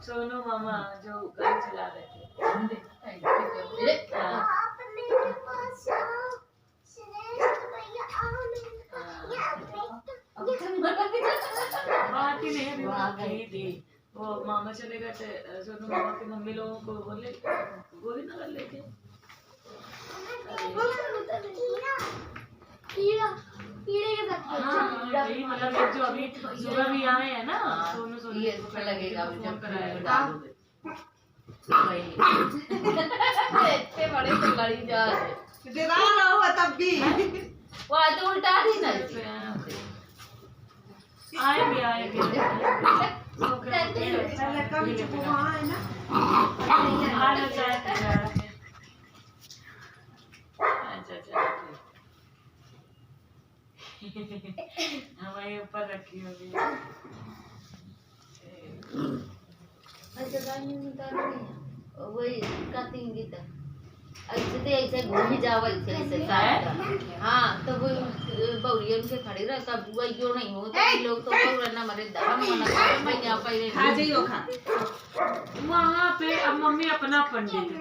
सोनू मामा जो गाड़ी चला रहे थे। बात ही नहीं अभी बात कही थी। वो मामा चले गए थे, सोनू मामा की मम्मी लोगों को बोले गोली न कर लेके। मतलब जो अभी सुबह भी आए हैं ना, सोनू सोनू ये अच्छा लगेगा जब कराएगा। इतने बड़े तो लड़ी जा रहे हुआ तब भी वो आज उल्टा ही ना आएंगे हमारे ऊपर रखी होगी। वही कटिंग ऐसे घूम जाओ ऐसे हाँ तो वो बउरिया उनके खड़े रहे सब बुआ क्यों नहीं हो तो लोग तो ना मरे वहाँ पे अब मम्मी अपना पंडित